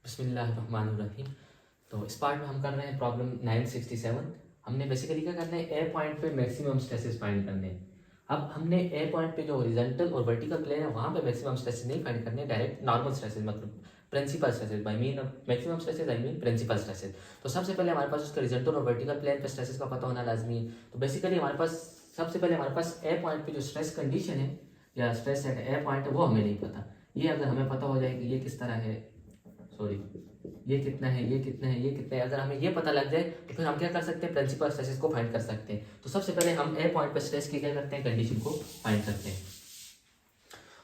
बिस्मिल्लाहिर्रहमानिर्रहीम। तो इस पार्ट में हम कर रहे हैं प्रॉब्लम 967। हमने बेसिकली क्या करना है, ए पॉइंट पे मैक्सिमम स्ट्रेसेस फाइंड करने हैं। अब हमने ए पॉइंट पे जो हॉरिजॉन्टल और वर्टिकल प्लेन है वहाँ पे मैक्सिमम स्ट्रेसेस नहीं फाइंड करने, डायरेक्ट नॉर्मल स्ट्रेसेस मतलब principal stresses. I mean maximum stresses, I mean principal stresses. तो सबसे पहले हमारे पास उसके हॉरिजॉन्टल और वर्टिकल प्लेन पे स्ट्रेसेस का पता होना लाजमी है। तो बेसिकली हमारे पास सबसे पहले हमारे पास ए पॉइंट पे जो स्ट्रेस कंडीशन है या स्ट्रेस एट ए पॉइंट है वो हमें नहीं पता। ये अगर हमें पता हो जाए कि ये किस तरह है, सॉरी ये कितना है, ये कितना है, ये कितना है, अगर हमें ये पता लग जाए तो फिर हम क्या कर सकते हैं, प्रिंसिपल स्ट्रेसेस को फाइंड कर सकते हैं। तो सबसे पहले हम ए पॉइंट पर स्ट्रेस की क्या करते हैं, कंडीशन को फाइंड करते हैं।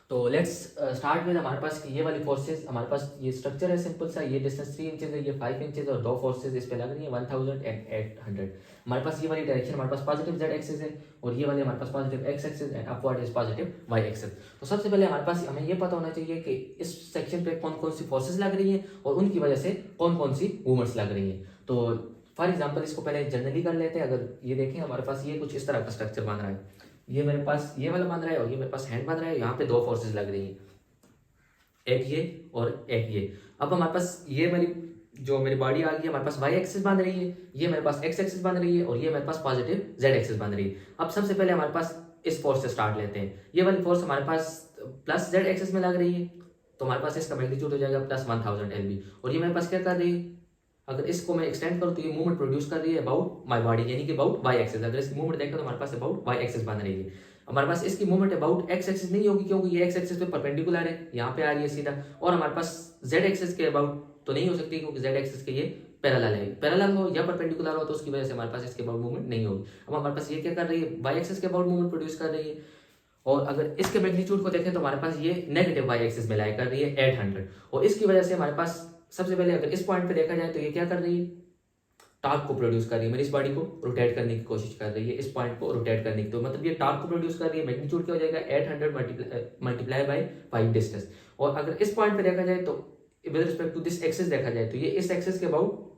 तो लेट्स स्टार्ट विद हमारे पास ये वाली फोर्सेस। हमारे पास ये स्ट्रक्चर है सिंपल सा, ये डिस्टेंस 3 इंचेस है, ये 5 इंचेस और दो फोर्सेस इस पे लग रही है 1000 एंड 800। हमारे पास ये वाली डायरेक्शन हमारे पास पॉजिटिव जेड एक्सिस है और ये वाली हमारे पास positive X axis and upward is positive Y axis. तो सबसे पहले हमारे पास हमें ये पता होना चाहिए कि इस सेक्शन पे कौन कौन सी फोर्सेस लग रही है और उनकी वजह से कौन कौन सी मूवमेंट्स लग रही है। तो फॉर एग्जाम्पल इसको पहले जनरली कर लेते हैं। अगर ये देखें हमारे पास ये कुछ इस तरह का स्ट्रक्चर बन रहा है, ये मेरे पास ये वाला बन रहा है और ये मेरे पास हैंड बन रहा है। यहाँ पे दो फोर्सेस लग रही है, एक ये और एक ये। अब हमारे पास ये वाली जो मेरी बॉडी आ गई है, हमारे पास वाई एक्सिस बन रही है, ये मेरे पास एक्स एक्सिस बन रही है और ये मेरे पास पॉजिटिव जेड एक्सिस बन रही है। अब सबसे पहले हमारे पास इस फोर्स से स्टार्ट लेते हैं। ये वाली फोर्स हमारे पास प्लस जेड एक्सिस में लग रही है, तो हमारे पास इसका मैग्नीट्यूड हो जाएगा प्लस 1000 LB। और ये मेरे पास क्या कर रही है, अगर इसको मैं एक्सटेंड करूँ तो ये मूवमेंट प्रोड्यूस कर रही है अबाउट माय बॉडी, यानी कि अबाउट वाई एक्सिस। अगर इसकी मूवमेंट देखें तो हमारे पास अबाउट वाई एक्सिस बन रही है। हमारे पास इसकी मूवमेंट अबाउट एक्स एक्सिस नहीं होगी क्योंकि ये एक्स एक्सिस पे परपेंडिकुलर है, यहाँ पे आ रही है सीधा। और हमारे पास जेड एक्सिस के अबाउट तो नहीं हो सकती क्योंकि जेड एक्सिस के ये पैरेलल है। पैरेलल हो या परपेंडिकुलर हो तो उसकी वजह से हमारे पास इसके अबाउट मूवमेंट नहीं होगी। अब हमारे पास ये क्या कर रही है, वाई एक्सिस के अबाउट मूवमेंट प्रोड्यूस कर रही है। और अगर इसके मैग्नीट्यूड को देखें तो हमारे पास ये नेगेटिव वाई एक्सिस में लाई कर रही है 800। और इसकी वजह से हमारे पास सबसे पहले अगर इस पॉइंट पे देखा जाए तो ये क्या कर रही है, टार्क को प्रोड्यूस कर रही है। मेरी इस बॉडी को रोटेट करने की कोशिश कर रही है, इस पॉइंट को रोटेट करने की। तो मतलब ये टार्क को प्रोड्यूस कर रही है। मैग्नीट्यूड क्या हो जाएगा 800 मल्टीप्लाई बाय 5 डिस्टेंस। और अगर इस पॉइंट पे देखा जाए तो with respect to this axis देखा जाए तो ये इस एक्सिस के अबाउट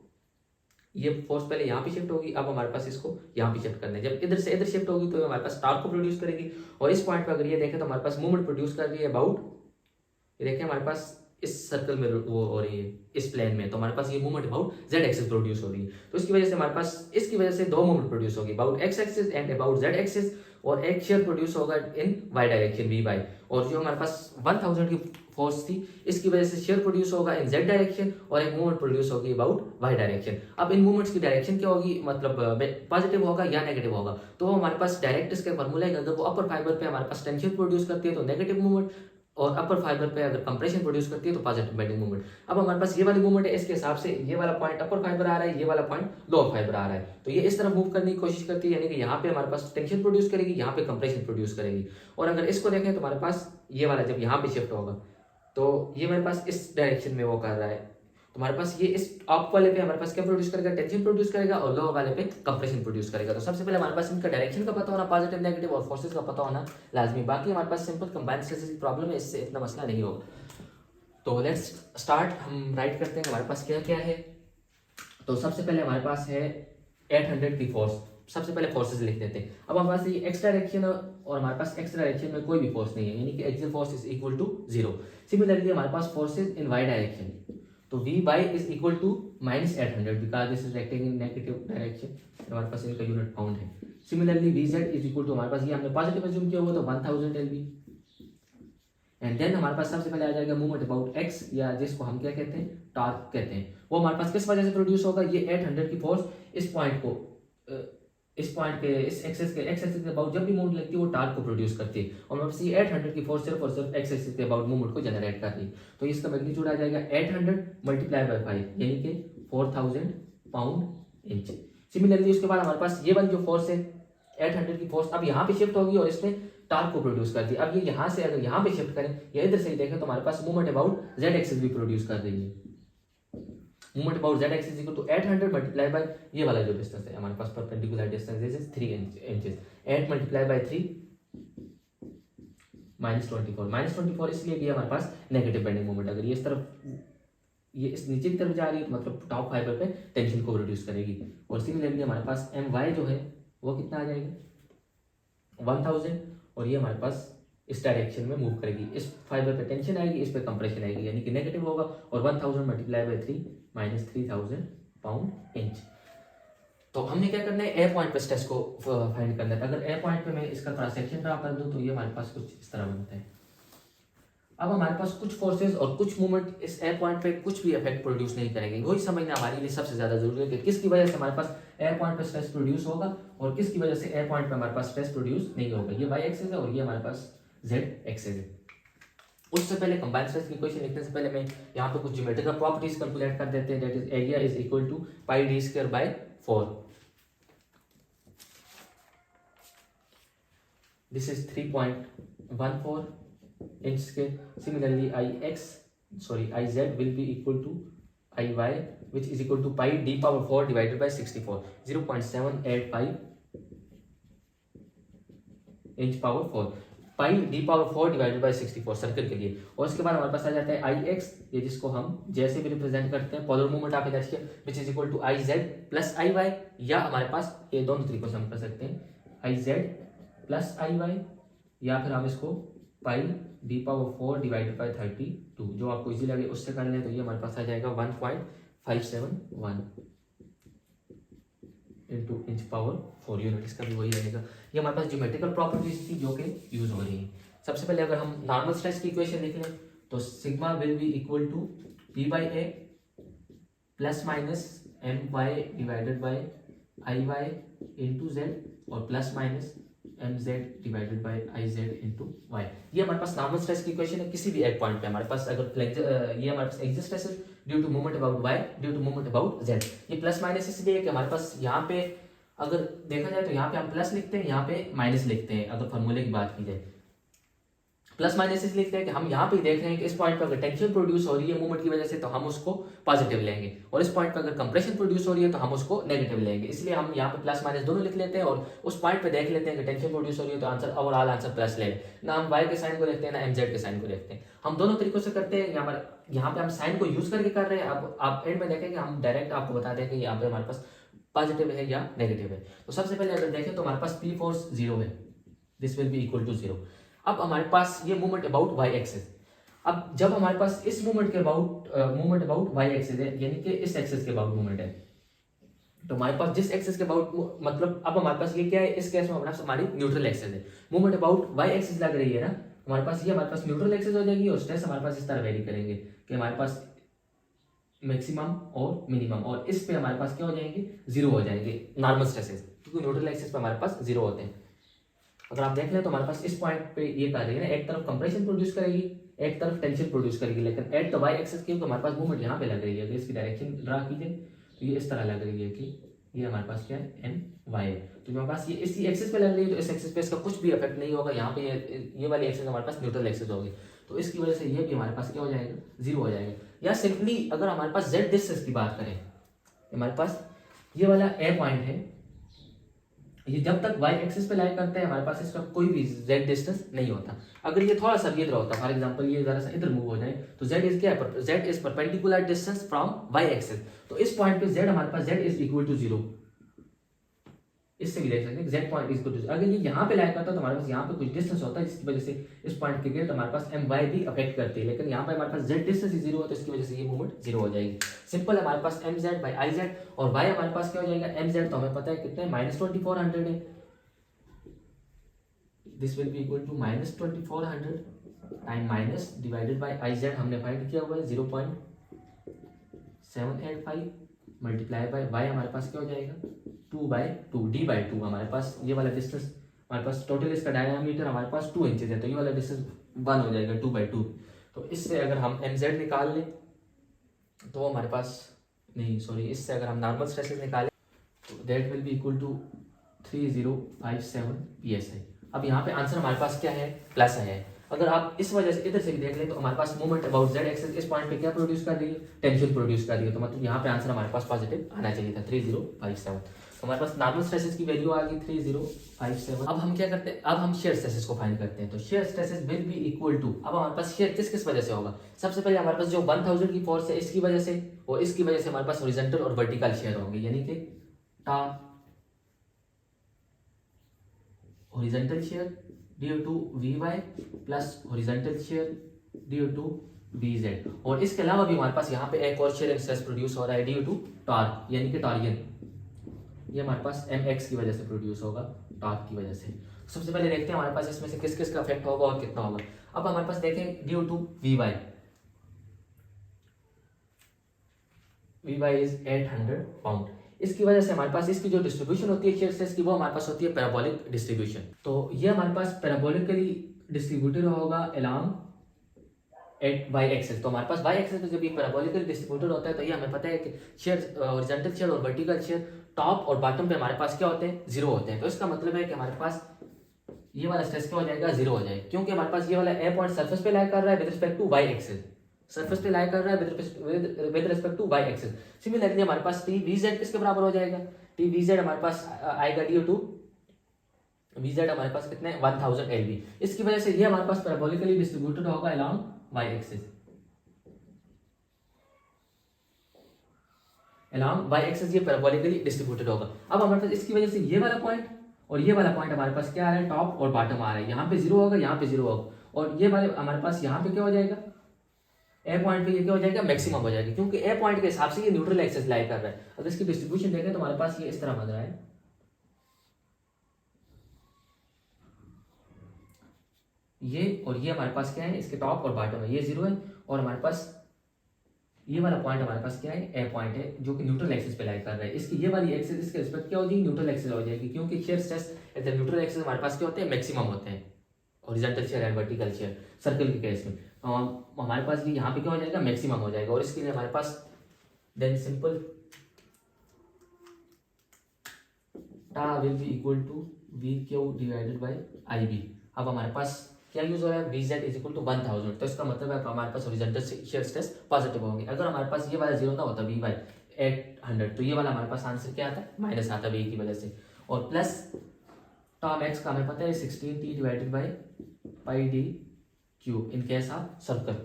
ये फोर्स पहले यहाँ पे शिफ्ट होगी, अब हमारे पास इसको यहाँ पे शिफ्ट करना है। जब इधर से इधर शिफ्ट होगी तो हमारे पास टार्क को प्रोड्यूस करेगी। और इस पॉइंट पे अगर ये देखें तो हमारे पास मूवमेंट प्रोड्यूस कर रही है अबाउट, ये देखें हमारे पास इस सर्कल में वो हो रही है, इस प्लेन में। तो हमारे पास ये movement about Z axis produce हो रही है। तो इसकी वजह से हमारे पास इसकी वजह से दो मूवमेंट प्रोड्यूस होगी, about x axis and about Z axis. और एक शेयर प्रोड्यूस होगा इन वाई डायरेक्शन वी बाई। और जो हमारे पास 1000 की फोर्स थी इसकी वजह से शेयर प्रोड्यूस होगा इन जेड डायरेक्शन और एक मूवमेंट प्रोड्यूस होगी अबाउट वाई डायरेक्शन। अब इन मूवमेंट्स की डायरेक्शन क्या होगी, मतलब पॉजिटिव होगा या नेगेटिव होगा। तो हमारे पास डायरेक्ट इसका फॉर्मूला है कि अगर वो अपर फाइबर पे हमारे पास टेंशन प्रोड्यूस करती है तो नेगेटिव मूवमेंट, और अपर फाइबर पे अगर कंप्रेशन प्रोड्यूस करती है तो पॉजिटिव बेंडिंग मूवमेंट। अब हमारे पास ये वाली मूवमेंट है, इसके हिसाब से ये वाला पॉइंट अपर फाइबर आ रहा है, ये वाला पॉइंट लोअर फाइबर आ रहा है। तो ये इस तरह मूव करने की कोशिश करती है, यानी कि यहाँ पे हमारे पास टेंशन प्रोड्यूस करेगी, यहाँ पे कंप्रेशन प्रोड्यूस करेगी। और अगर इसको देखें तो हमारे पास ये वाला जब यहाँ पे शिफ्ट होगा तो ये हमारे पास इस डायरेक्शन में वो कर रहा है, तो हमारे पास ये इस अप वाले पे हमारे पास क्या प्रोड्यूस करेगा, टेंशन प्रोड्यूस करेगा, और लोअर वाले पे कंप्रेशन प्रोड्यूस करेगा। तो सबसे पहले हमारे पास इनका डायरेक्शन का पता होना, पॉजिटिव नेगेटिव और फोर्सेस का पता होना लाजमी। बाकी हमारे पास सिंपल कंबाइंड स्ट्रेसेस की प्रॉब्लम है, इससे इतना मसला नहीं होगा। तो लेट्स स्टार्ट, हम राइट करते हैं हमारे पास क्या क्या है। तो सबसे पहले हमारे पास है 800 की फोर्स। सबसे पहले फोर्सेस लिख देते हैं। अब हमारे पास ये एक्स डायरेक्शन और हमारे पास एक्स डायरेक्शन में कोई भी फोर्स नहीं है, यानी कि axial force is equal to 0। Similarly हमारे पास फोर्सेस इन वाई डायरेक्शन, तो V y is equal to -800 because this is acting in negative direction. हमारे पास इनका यूनिट पाउंड है। Similarly V z is equal to, हमारे पास ये हमने पॉजिटिव एज्यूम किया हुआ तो 1000 LB। एंड देन हमारे पास सबसे पहले आ जाएगा मूवमेंट अबाउट एक्स, या जिसको हम क्या कहते हैं, टॉर्क कहते हैं। वो हमारे पास किस वजह से प्रोड्यूस होगा, ये 800 की फोर्स इस पॉइंट को इस पॉइंट पे इस एक्सेस के अबाउट जब भी मूवमेंट लगती है वो टार्क को प्रोड्यूस करती है। और हमारे पास ये 800 की फोर्स सिर्फ और सिर्फ एक्स एक्सिस के अबाउट मूवमेंट को जनरेट कर रही है। तो इसका मैग्नीट्यूड आ जाएगा 800 मल्टीप्लाई बाय 5, यानी कि 4000 पाउंड इंच। सिमिलरली उसके बाद हमारे पास ये वाली जो फोर्स है 800 की फोर्स अब यहाँ पे शिफ्ट होगी और इसने टार्क को प्रोड्यूस कर दिया। अब ये यहाँ से अगर यहाँ पे शिफ्ट करें या इधर से देखें तो हमारे पास मूवमेंट अबाउट जेड एक्सिस भी प्रोड्यूस कर रही है। Movement about Z axis equal to 800 multiply by ये वाला जो डिस्टेंस है हमारे पास perpendicular distance this is 3 inches. 8 multiply by 3 -24 इसलिए कि हमारे पास नेगेटिव बेंडिंग मोमेंट। अगर ये इस तरफ ये इस नीचे की तरफ जा रही है तो मतलब टॉप फाइबर पे टेंशन को प्रोड्यूस करेगी। और सिमिलरली हमारे पास My जो है वो कितना आ जाएगा 1000, और ये हमारे पास इस डायरेक्शन में मूव करेगी, इस फाइबर पे टेंशन आएगी, इस पे कंप्रेशन आएगी, यानी कि नेगेटिव होगा। और 1000 multiply by 3 minus 3000 pound inch. तो हमने क्या करना है, ए पॉइंट पे स्ट्रेस को फाइंड करना है। अगर ए पॉइंट पे मैं इसका थोड़ा सेक्शन ड्रा कर दूं तो ये हमारे पास कुछ इस तरह बनता है। अब हमारे पास कुछ फोर्सेस और कुछ मूवमेंट इस ए पॉइंट पे कुछ भी इफेक्ट प्रोड्यूस नहीं करेंगे। वही समझना हमारे लिए सबसे ज्यादा जरूरी है कि किसकी वजह से हमारे पास ए पॉइंट पे स्ट्रेस प्रोड्यूस होगा और किसकी वजह से ए पॉइंट पे हमारे पास स्ट्रेस प्रोड्यूस नहीं होगा। ये वाई एक्सिस है और ये हमारे पास जेड एक्सिस है। उससे पहले कंबाइंड स्ट्रेस की इक्वेशन लिखने से पहले मैं यहाँ पे कुछ ज्योमेट्रिकल प्रॉपर्टीज कैलकुलेट कर देते हैं। That is area is equal to pi d square by 4। This is 3.14 inch scale. Similarly, Iz will be equal to Iy, which is equal to pi d power 4 divided by 64, 0.785 inch power 4, pi d power 4 divided by 64 circle के लिए। और उसके बाद हमारे पास आ जाता है आई x, ये जिसको हम जैसे भी रिप्रेजेंट करते हैं पोलर मूवमेंट आप इधर देखिए, which is equal to I z plus I y, या हमारे पास ये दोनों तरीकों से हम कर सकते हैं, I z plus I y, या फिर हम इसको pi d power 4 divided by 32, जो आपको इजी लगे उससे कर लें। तो ये हमारे पास आ जाएगा 1.571 इंटू इंच पावर 4 यूनिट, इसका भी वही रहेगा। ये हमारे पास ज्योमेट्रिकल प्रॉपर्टीज थी जो कि यूज हो रही है। सबसे पहले अगर हम नॉर्मल स्ट्रेस की इक्वेशन लिख लें तो sigma will be equal to P by A plus minus M Y divided by I Y into Z और plus minus M Z divided by I Z into Y. ये हमारे पास normal stress की equation है। किसी भी एक point पे हमारे पास अगर ये हमारे पास एक्सिस्ट स्ट्रेस है due to movement about y due to movement about z. ये प्लस माइनस इसलिए कि हमारे पास यहाँ पे अगर देखा जाए तो यहाँ पे हम प्लस लिखते हैं, यहाँ पे माइनस लिखते हैं। अगर फॉर्मूले की बात की जाए प्लस माइनस इसलिए लिखते हैं कि हम यहाँ पे देख रहे हैं कि इस पॉइंट पर अगर टेंशन प्रोड्यूस हो रही है मूवमेंट की वजह से तो हम उसको पॉजिटिव लेंगे, और इस पॉइंट पर अगर कंप्रेशन प्रोड्यूस हो रही है तो हम उसको नेगेटिव लेंगे। इसलिए हम यहाँ पे प्लस माइनस दोनों लिख लेते हैं और उस पॉइंट पे देख लेते हैं कि टेंशन प्रोड्यूस हो रही है तो आंसर ओवरऑल आंसर प्लस ले। ना हम वाई के साइन को देखते हैं ना एम जेड के साइन को देखते हैं, हम दोनों तरीकों से करते हैं। यहाँ पे हम साइन को यूज करके कर रहे हैं। अब आप एंड में देखेंगे हम डायरेक्ट आपको बता दें कि यहाँ पे हमारे पास पॉजिटिव है या नेगेटिव है। तो सबसे पहले अगर देखें तो हमारे पास पी फोर्स 0 है, this will be equal to 0। अब हमारे पास ये मूवमेंट अबाउट वाई एक्सिस, अब जब हमारे पास इस मूवमेंट के अबाउट वाई एक्सिस है यानी कि इस एक्सिस के अबाउट मूवमेंट है, तो हमारे पास जिस एक्सिस के अबाउट मतलब अब हमारे पास ये क्या है, इस केस में हमारे पास हमारी न्यूट्रल एक्सिस है। मूवमेंट अबाउट वाई एक्सिस लग रही है ना, हमारे पास ये हमारे पास न्यूट्रल एक्सिस हो जाएगी और स्ट्रेस हमारे पास इस तरह वेरी करेंगे कि हमारे पास मैक्सिमम और मिनिमम, और इस पे हमारे पास क्या हो जाएंगे, 0 हो जाएंगे नॉर्मल स्ट्रेसेस, क्योंकि न्यूट्रल एक्सिस पे हमारे पास 0 होते हैं। अगर आप देख लें तो हमारे पास इस पॉइंट पे ये कर रही है ना, एक तरफ कंप्रेशन प्रोड्यूस करेगी एक तरफ टेंशन प्रोड्यूस करेगी, लेकिन एट द वाई एक्सिस की हमारे पास मूवमेंट यहाँ पे लग रही है। अगर इसकी डायरेक्शन ड्रा कीजिए तो ये इस तरह लग रही है कि ये हमारे पास क्या है, एम वाई है। तो हमारे पास ये इसी एक्सिस पे लग रही है तो इस एक्सिस पे इसका कुछ भी इफेक्ट नहीं होगा। यहाँ पे ये वाली एक्सिस हमारे पास न्यूट्रल एक्सिस होगी, तो इसकी वजह से ये भी हमारे पास क्या हो जाएगा, 0 हो जाएगा। या सिंपली अगर हमारे पास जेड डिस्टेंस की बात करें, हमारे पास ये वाला ए पॉइंट है, ये जब तक वाई एक्सिस पे लाई करते हैं हमारे पास इसका कोई भी जेड डिस्टेंस नहीं होता। अगर ये थोड़ा सा इधर होता, फॉर एग्जांपल ये जरा सा इधर मूव हो जाए तो जेड इज क्या है, z is perpendicular distance from y axis. तो इस पॉइंट पे जेड हमारे पास जेड इज इक्वल टू 0, इससे भी देख सकते हैं z point is equal to. अगर ये यहाँ पे लाई करता है तो हमारे पास यहाँ पे कुछ डिस्टेंस होता है जिसकी वजह से इस पॉइंट के गिर तो हमारे पास एम वाई भी अफेक्ट करती है, लेकिन यहाँ पे हमारे पास जेड डिस्टेंस 0 है तो इसकी वजह से ये मूवमेंट 0 हो जाएगी। सिंपल है, हमारे पास M Z by I Z, और वाई हमारे पास क्या हो जाएगा, एम जेड तो हमें पता है कितने -2400 है, this will be equal to -2400 time minus divided by I z हमने फाइंड किया हुआ है 0.785 मल्टीप्लाई बाई वाई हमारे पास क्या हो जाएगा 2/2 d/2। हमारे पास ये वाला डिस्टेंस हमारे पास टोटल इसका डायमीटर हमारे पास 2 इंचेस है, तो ये वाला डिस्टेंस 1 हो जाएगा 2/2। तो इससे अगर हम एम जेड निकाल लें तो हमारे पास नहीं सॉरी इससे अगर हम नॉर्मल स्ट्रेसेस निकालें तो that will be equal to 3057 psi। अब यहाँ पे आंसर हमारे पास क्या है, प्लस है। अगर आप इस वजह से इधर से भी देख लें तो हमारे पास मूवमेंट अबाउट जेड एक्सिस इस पॉइंट पे क्या प्रोड्यूस कर रही है, टेंशन प्रोड्यूस कर रही है, तो मतलब यहाँ पे आंसर हमारे पास पॉजिटिव आना चाहिए था 3057। तो हमारे पास नॉर्मल स्ट्रेसेस की वैल्यू आ गई 3057। अब हम क्या करते हैं, अब हम शेयर स्ट्रेसेस को फाइंड करते हैं। तो shear stresses will be equal to, अब हमारे पास शेयर किस किस वजह से होगा, सबसे पहले हमारे पास जो 1000 की फोर्स है इसकी वजह से, और इसकी वजह से हमारे पास हॉरिजॉन्टल और वर्टिकल शेयर होंगे, यानी कि tau horizontal shear due to V y plus horizontal shear due to V z. और इसके अलावा भी हमारे पास यहाँ पे एक और शेयर स्ट्रेस प्रोड्यूस हो रहा है ड्यू टू टॉर्क यानी कि टॉरियन, ये हमारे पास एम एक्स की वजह से प्रोड्यूस होगा, टॉर्क की वजह से। सबसे पहले देखते हैं हमारे पास इसमें से किस किस का इफेक्ट होगा और कितना होगा। अब हमारे पास देखें due to V y, V y is 800 pound. इसकी वजह से हमारे पास इसकी जो डिस्ट्रीब्यूशन होती है शेयर स्ट्रेस की, वो हमारे पास होती है पैराबोलिक डिस्ट्रीब्यूशन। तो ये हमारे पास पैराबोलिकली डिस्ट्रीब्यूटेड होगा अलोंग एट वाई एक्सेस। तो हमारे पास वाई एक्सेस पे जब ये पैराबोलिकली डिस्ट्रीब्यूटेड होता है तो ये हमें पता है कि शेयर हॉरिजॉन्टल शेयर और वर्टिकल शेयर टॉप और बॉटम पे हमारे पास क्या होते हैं, जीरो होते हैं। तो इसका मतलब है कि हमारे पास ये वाला स्ट्रेस क्या हो जाएगा, जीरो हो जाएगा, क्योंकि हमारे पास ये वाला ए पॉइंट सरफेस पे लाई कर रहा है with respect to y axes, surface पे लाई कर रहा है with respect to y axes. Similarly हमारे पास टी वी जेड किसके बराबर हो जाएगा, टी वी जेड हमारे पास आएगा ड्यू टू वी जेड हमारे पास कितने 1000 एलबी। इसकी वजह से ये हमारे पास पैराबोलिकली डिस्ट्रीब्यूटेड होगा along y axes, along y axes ये पैराबोलिकली डिस्ट्रीब्यूटेड होगा। अब हमारे पास इसकी वजह से ये वाला पॉइंट और ये वाला पॉइंट हमारे पास क्या आ रहा है, टॉप और बॉटम आ रहा है। यहाँ पे जीरो होगा, यहाँ पे जीरो होगा, और ये वाले हमारे पास यहाँ पे क्या हो जाएगा, ए पॉइंट पे ये क्या हो जाएगा, मैक्सिमम हो जाएगा, क्योंकि ए पॉइंट के हिसाब से ये न्यूट्रल एक्सेस लाई कर रहा है। अगर इसकी डिस्ट्रीब्यूशन देखें तो हमारे पास ये इस तरह बन रहा है, ये और ये हमारे पास क्या है, इसके टॉप और बॉटम है, ये जीरो है, और हमारे पास ये वाला पॉइंट हमारे पास क्या है, ए पॉइंट है, जो कि न्यूट्रल एक्सिस पे लाई कर रहा है। इसकी ये वाली एक्सिस इसके रिस्पेक्ट क्या हो जाएगी, न्यूट्रल एक्सिस हो जाएगी, क्योंकि shear stress at the neutral axis हमारे पास क्या होते हैं, मैक्सिमम होते हैं, horizontal share and vertical share circle के केस में। हमारे पास ये यहाँ पे क्या हो जाएगा, मैक्सिमम हो जाएगा। और इसके लिए हमारे पास then simple tau will be equal to V Q divided by I b. अब हमारे पास क्या यूज हो रहा है, V z is equal to 1000, तो इसका मतलब है हमारे पास हॉरिजॉन्टल शेयर स्ट्रेस पॉजिटिव होंगे। अगर हमारे पास ये वाला जीरो ना होता वी बाई 800, तो ये वाला हमारे पास आंसर क्या आता है, माइनस आता वी की वजह से। और प्लस टॉम एक्स का हमें पता है 16t divided by pi d cube in case of circle,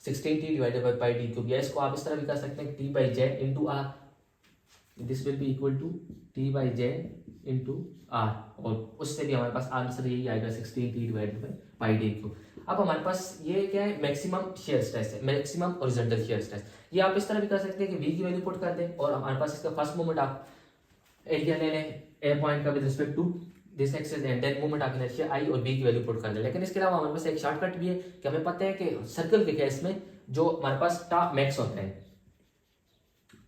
16t divided by pi d cube. या इसको आप इस तरह भी कर सकते हैं, t by z into r, this will be equal to t by z into r, और उससे भी हमारे पास आंसर यही आएगा 16t divided by pi d cube. अब हमारे पास ये क्या है, मैक्सिमम शेयर स्ट्रेस है, मैक्सिमम हॉरिजॉन्टल शेयर स्ट्रेस। ये आप इस तरह भी कर सकते हैं कि v की वैल्यू पुट कर दें और हमारे पास इसका फर्स्ट मोमेंट आप एरिया ले लें ए पॉइंट का with respect to this axis and then moment of inertia I और बी की वैल्यू पुट कर दें। लेकिन इसके अलावा हमारे पास एक शॉर्टकट भी है कि हमें पता है कि सर्कल के केस में जो हमारे पास टा मैक्स होता है,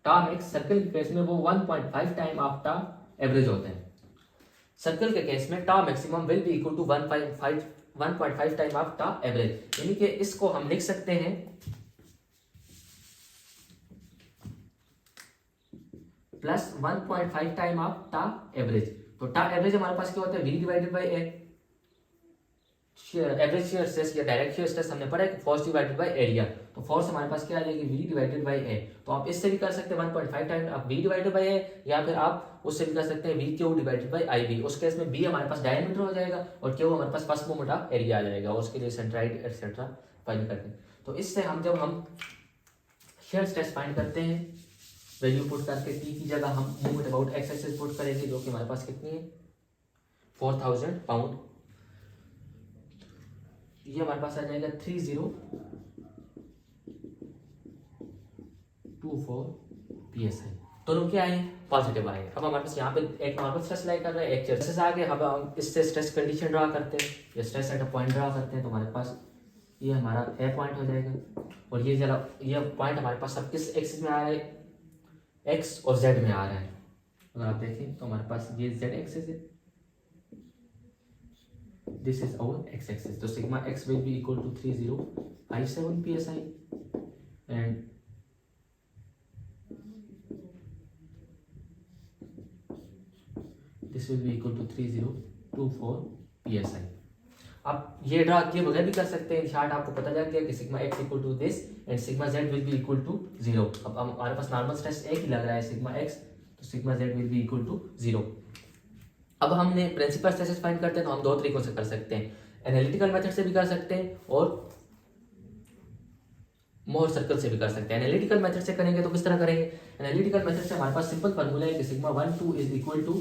टा मैक्स सर्कल के केस में वो 1.5 टाइम ऑफ टा एवरेज होता है। सर्कल के केस में tau maximum will be equal to 1.5 time of tau average, यानी कि इसको हम लिख सकते हैं plus 1.5 time of tau average. तो टा एवरेज हमारे पास क्या होता है, v divided by A, average shear stress या डायरेक्ट शेयर स्ट्रेस हमने पढ़ा है फोर्स डिवाइडेड बाई एरिया। तो फोर्स हमारे पास क्या आ जाएगी, v डिवाइडेड बाई ए। तो आप इससे भी कर सकते हैं 1.5 टाइम आप v डिवाइडेड बाई ए, या फिर आप उससे भी कर सकते हैं v Q divided by I b. उस केस में b हमारे पास डायमीटर हो जाएगा और क्यू हमारे पास फर्स्ट मोमेंट ऑफ एरिया आ जाएगा, और उसके लिए सेंट्राइड एक्सेट्रा फाइंड करते हैं। तो इससे हम जब हम शेयर स्ट्रेस फाइंड करते हैं वैल्यू पुट करके t की जगह हम moment about x axis put करेंगे, जो कि हमारे पास कितनी है 4000 पाउंड। ये हमारे पास आ जाएगा 3024 psi। दोनों क्या है, पॉजिटिव आए। अब हमारे पास यहाँ पे एक नॉर्मल स्ट्रेस लाई कर रहा है, एक स्ट्रेस आगे हम इससे स्ट्रेस कंडीशन ड्रा करते हैं या stress at a point draw करते हैं। तो हमारे पास ये हमारा ए पॉइंट हो जाएगा, और ये जरा ये पॉइंट हमारे पास सब किस एक्सिस में आ रहा है, एक्स और जेड में आ रहा है। अगर आप देखें तो हमारे पास ये जेड एक्सिस है, this is our x axis. So sigma x will be equal to 3057 psi and this will be equal to 3024 psi. आप ये ड्रा किए बगैर भी कर सकते हैं, शार्ट आपको पता चल गया कि sigma x equal to this and sigma z will be equal to 0। अब हमारे पास नॉर्मल स्ट्रेस एक ही लग रहा है सिग्मा x, तो sigma z will be equal to 0। अब हमने प्रिंसिपल स्ट्रेसेस फाइंड करते हैं तो हम दो तरीकों से कर सकते हैं, एनालिटिकल मेथड से भी कर सकते हैं और मोहर सर्कल से भी कर सकते हैं। एनालिटिकल मेथड से करेंगे तो किस तरह करेंगे, एनालिटिकल मेथड से हमारे पास सिंपल फार्मूला है कि sigma 1 2 is equal to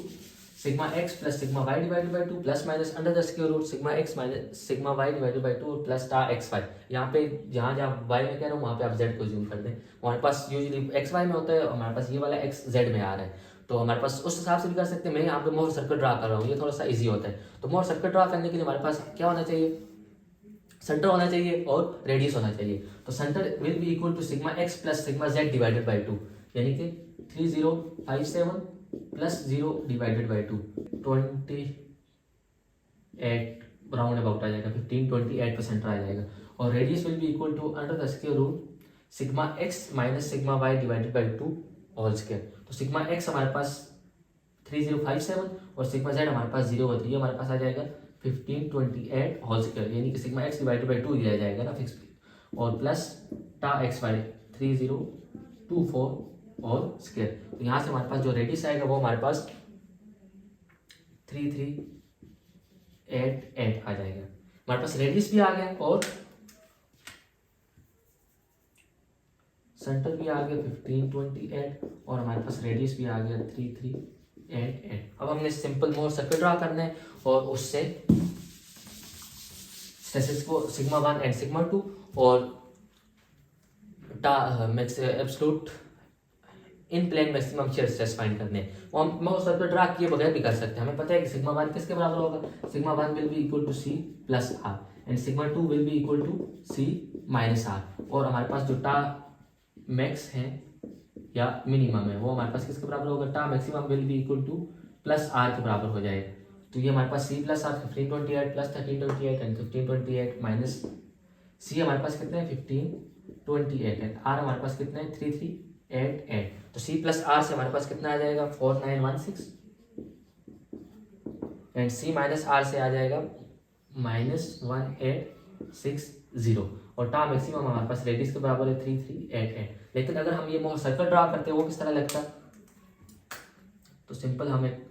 sigma x plus sigma Y divided by two plus minus under the square root sigma x minus sigma Y divided by two plus tau x y. यहाँ पे जहाँ जहाँ Y में कह रहा हूँ वहाँ पे आप जेड को ज्यूम कर दें। हमारे पास यूजली एक्स वाई में होता है और हमारे पास ये वाला एक्स जेड में आ रहा है, तो हमारे पास उस हिसाब से भी कर सकते हैं। मैं यहाँ पे मोर सर्कल ड्रा कर रहा हूँ, ये थोड़ा सा ईजी होता है। तो मोर सर्कल ड्रा करने के लिए हमारे पास क्या होना चाहिए, सेंटर होना चाहिए और रेडियस होना चाहिए। तो centre will be equal to sigma x plus sigma Z divided by two, यानी कि 3057 plus 0 divided by 2 28 round about आ जाएगा, 1528 पे सेंटर आ जाएगा। और radius will be equal to under the square root sigma x minus sigma Y divided by two whole square. तो sigma X हमारे पास 3057 और सिग्मा जेड हमारे पास 0 होती है, हमारे पास आ जाएगा 1528 होल स्क्वायर, यानी कि sigma x divided by to दिया जाएगा ना फिक्स, और plus tau x Y 3024 whole square. तो यहाँ से हमारे पास जो रेडियस आएगा वो हमारे पास 3388 आ जाएगा। हमारे पास रेडियस भी आ गया और सेंटर भी आ गया 1528 और हमारे पास रेडियस भी आ गया 3388। अब हमने सिंपल मोर सर्कल ड्रा करना है और उससे स्ट्रेसेस को सिग्मा 1 एंड सिग्मा 2 और absolute in plane maximum shear stress find करने हैं। वो हम मोर सर्कल ड्रा किए बगैर भी कर सकते हैं। हमें पता है कि सिग्मा 1 किसके बराबर होगा, sigma 1 will be equal to C plus R and sigma 2 will be equal to C minus R. और हमारे पास जो टा मैक्स है या मिनिमम है वो हमारे पास किसके बराबर होगा, tau maximum will be equal to plus R के बराबर हो जाएगा। तो ये हमारे पास C plus R 1528 plus 1328 and 1528 minus C हमारे पास कितने हैं 1528 एंड आर हमारे पास कितने हैं 3388। तो सी प्लस आर से हमारे पास कितना आ जाएगा 4916 एंड सी माइनस आर से आ जाएगा -1860 और टा मैक्सिमम हमारे पास रेडियस के बराबर है 3388। लेकिन अगर हम ये मोर सर्कल ड्रा करते हैं वो किस तरह लगता है, तो सिंपल हम एक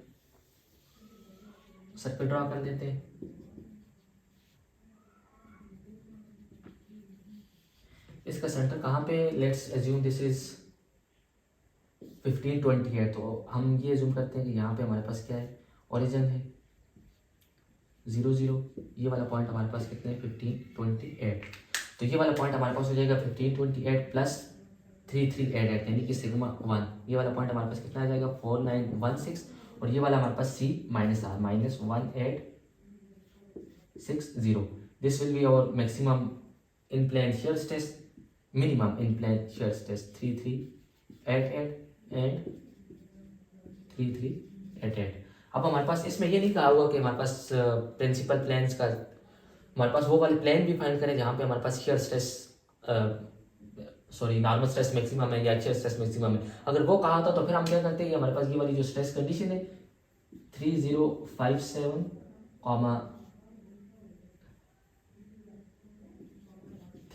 सर्कल ड्रा कर देते हैं। इसका सेंटर कहाँ पे, लेट्स एज्यूम दिस इज 1528। तो हम ये एज्यूम करते हैं कि यहाँ पे हमारे पास क्या है, ओरिजिन है 0 0, ये वाला पॉइंट हमारे पास कितने 1528। तो ये वाला पॉइंट हमारे पास हो जाएगा 1528 प्लस 3388 यानी कि सिग्मा 1। ये वाला पॉइंट हमारे पास कितना आ जाएगा 4916 और ये वाला हमारे पास C minus R -1860। This will be our maximum in plane shear stress, minimum in plane shear stress 3388 and 3388। अब हमारे पास इसमें ये नहीं कहा हुआ कि हमारे पास प्रिंसिपल प्लेन्स का, हमारे पास वो वाले प्लेन भी फाइंड करें जहाँ पे हमारे पास shear stress normal stress maximum है या शियर स्ट्रेस मैक्सिमम है। अगर वो कहा था तो फिर हम क्या करते हैं, हमारे पास ये वाली जो स्ट्रेस कंडीशन है 3057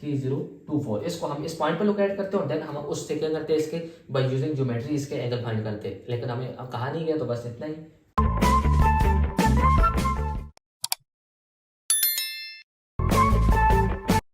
3024, इसको हम इस पॉइंट पर लोकेट करते हैं और देन हम उससे क्या करते हैं, इसके बाय यूजिंग ज्योमेट्री इसके एंगल फाइंड करते हैं। लेकिन हमें अब कहा नहीं गया तो बस इतना ही।